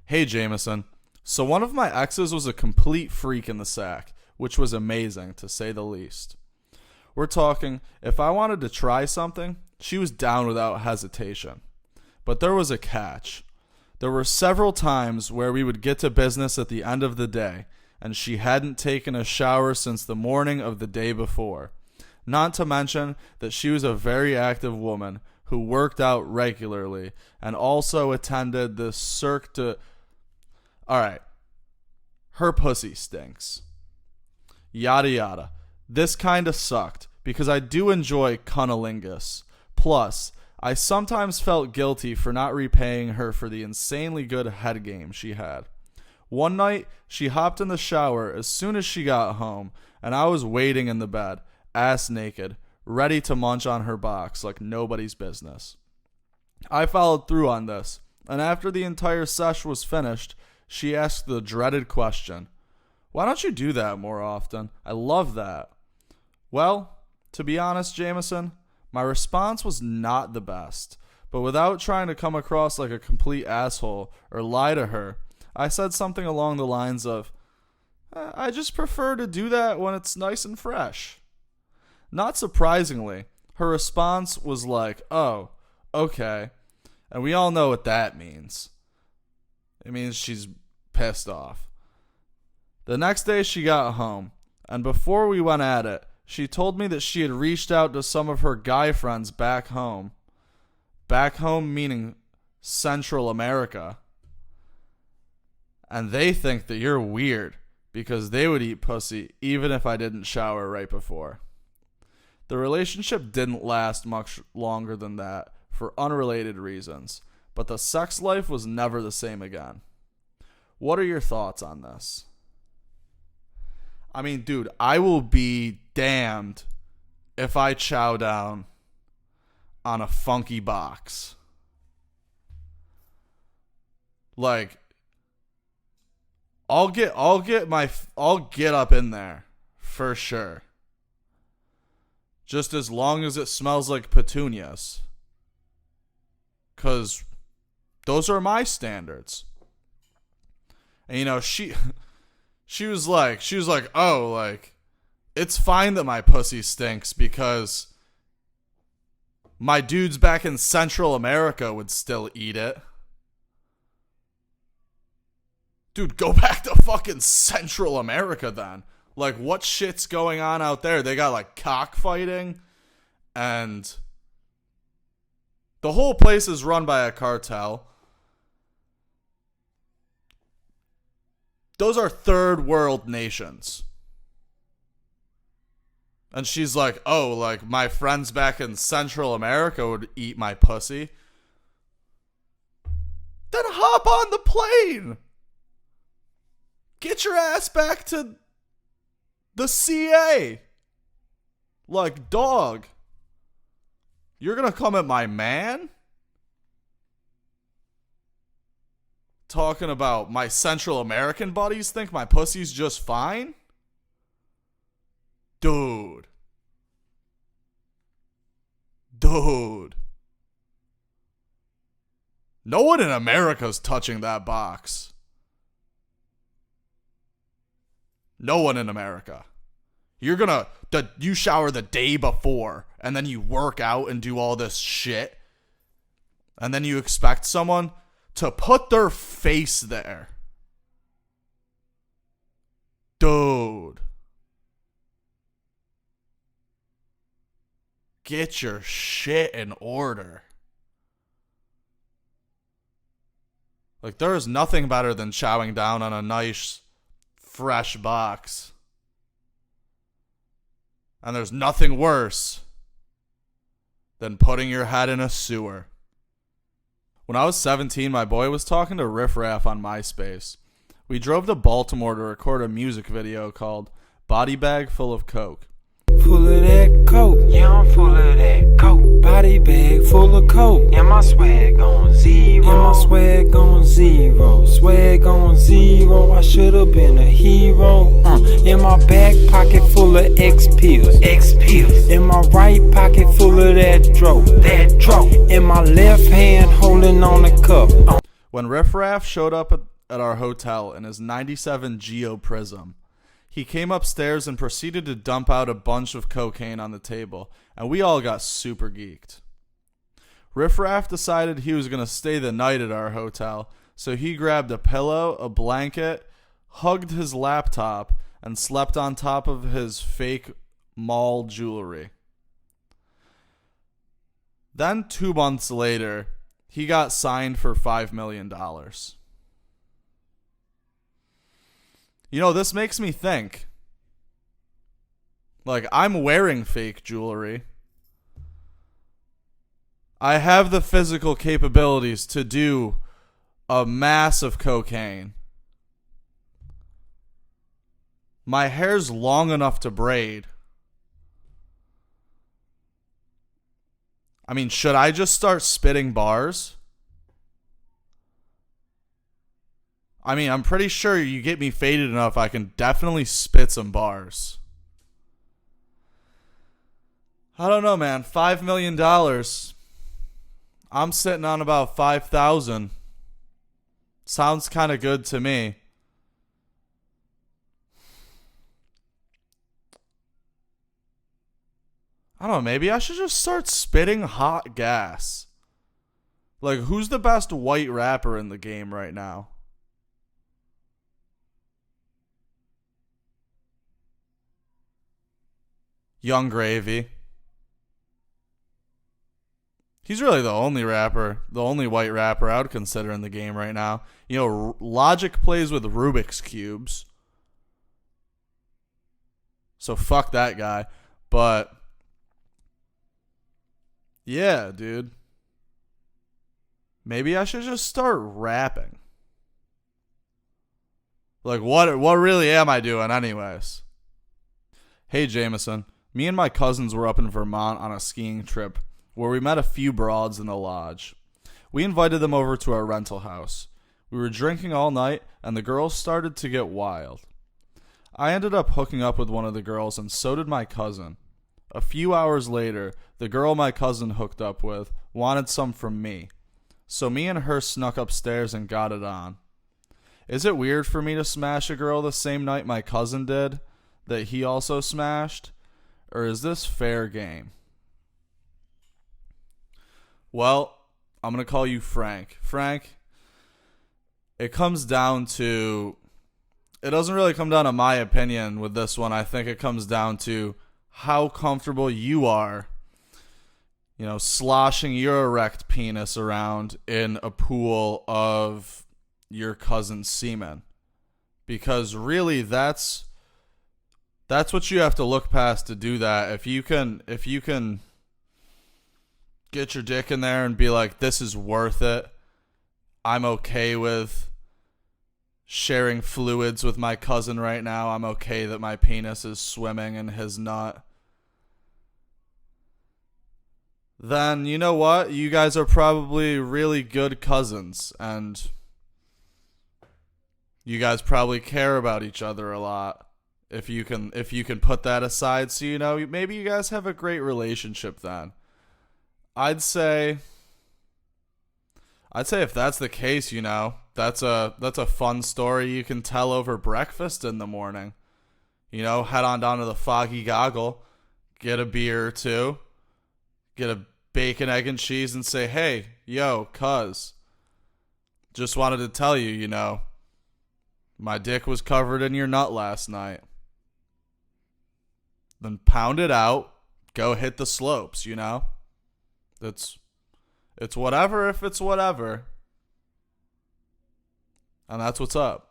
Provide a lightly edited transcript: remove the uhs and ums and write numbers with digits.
Hey Jameson, so one of my exes was a complete freak in the sack, which was amazing to say the least. We're talking, if I wanted to try something, she was down without hesitation. But there was a catch. There were several times where we would get to business at the end of the day, and she hadn't taken a shower since the morning of the day before. Not to mention that she was a very active woman who worked out regularly and also attended the Cirque du... Alright, her pussy stinks. Yada yada. This kinda sucked because I do enjoy cunnilingus. Plus, I sometimes felt guilty for not repaying her for the insanely good head game she had. One night, she hopped in the shower as soon as she got home, and I was waiting in the bed, ass naked, ready to munch on her box like nobody's business. I followed through on this, and after the entire sesh was finished, she asked the dreaded question, "Why don't you do that more often? I love that." Well, to be honest, Jameson, my response was not the best, but without trying to come across like a complete asshole or lie to her, I said something along the lines of, I just prefer to do that when it's nice and fresh. Not surprisingly, her response was like, "Oh, okay." And we all know what that means. It means she's pissed off. The next day she got home, and before we went at it, she told me that she had reached out to some of her guy friends back home. Back home meaning Central America. And they think that you're weird because they would eat pussy even if I didn't shower right before. The relationship didn't last much longer than that for unrelated reasons, but the sex life was never the same again. What are your thoughts on this? I mean, dude, I will be damned if I chow down on a funky box. Like, I'll get up in there for sure. Just as long as it smells like petunias. 'Cause those are my standards. And you know, she was like, "Oh, like, it's fine that my pussy stinks because my dudes back in Central America would still eat it." Dude, go back to fucking Central America then. Like, what shit's going on out there? They got, like, cockfighting, and the whole place is run by a cartel. Those are third world nations. And she's like, "Oh, like, my friends back in Central America would eat my pussy." Then hop on the plane. Get your ass back to the CA. Like, dog, you're gonna come at my man? Talking about my Central American buddies think my pussy's just fine? Dude. No one in America's touching that box. No one in America. You shower the day before, and then you work out and do all this shit, and then you expect someone to put their face there. Dude. Get your shit in order. Like, there is nothing better than chowing down on a nice, fresh box. And there's nothing worse than putting your head in a sewer. When I was 17, my boy was talking to Riff Raff on MySpace. We drove to Baltimore to record a music video called Body Bag Full of Coke. Full of that coke, yeah, I'm full of that coke. Body bag full of coke, and my swag on zero. And my swag on zero, swag on zero. I should've been a hero. In my back pocket full of X pills, X pills. In my right pocket full of that dro, that dro. In my left hand holding on a cup. When Riff Raff showed up at our hotel in his 97 Geo Prism. He came upstairs and proceeded to dump out a bunch of cocaine on the table, and we all got super geeked. Riff Raff decided he was going to stay the night at our hotel, so he grabbed a pillow, a blanket, hugged his laptop, and slept on top of his fake mall jewelry. Then 2 months later, he got signed for $5 million. You know, this makes me think. Like, I'm wearing fake jewelry. I have the physical capabilities to do a mass of cocaine. My hair's long enough to braid. I mean, should I just start spitting bars? I mean, I'm pretty sure you get me faded enough, I can definitely spit some bars. I don't know, man. $5 million. I'm sitting on about 5,000. Sounds kind of good to me. I don't know, maybe I should just start spitting hot gas. Like, who's the best white rapper in the game right now? Young Gravy. He's really the only white rapper I would consider in the game right now. You know, Logic plays with Rubik's Cubes. So fuck that guy. But yeah, dude. Maybe I should just start rapping. Like, what really am I doing anyways? Hey, Jameson. Me and my cousins were up in Vermont on a skiing trip where we met a few broads in the lodge. We invited them over to our rental house. We were drinking all night, and the girls started to get wild. I ended up hooking up with one of the girls, and so did my cousin. A few hours later, the girl my cousin hooked up with wanted some from me. So me and her snuck upstairs and got it on. Is it weird for me to smash a girl the same night my cousin did, that he also smashed? Or is this fair game? Well, I'm going to call you Frank. Frank, it comes down to... It doesn't really come down to my opinion with this one. I think it comes down to how comfortable you are, you know, sloshing your erect penis around in a pool of your cousin's semen. Because really, that's what you have to look past to do that. If you can get your dick in there and be like, this is worth it. I'm okay with sharing fluids with my cousin right now. I'm okay that my penis is swimming in his nut. Then, you know what? You guys are probably really good cousins, and you guys probably care about each other a lot. If you can put that aside, so you know, maybe you guys have a great relationship then. I'd say if that's the case, you know, that's a fun story you can tell over breakfast in the morning. You know, head on down to the Foggy Goggle, get a beer or two, get a bacon, egg, and cheese, and say, hey, yo, cuz, just wanted to tell you, you know, my dick was covered in your nut last night. Then pound it out, go hit the slopes, you know? It's whatever if it's whatever. And that's what's up.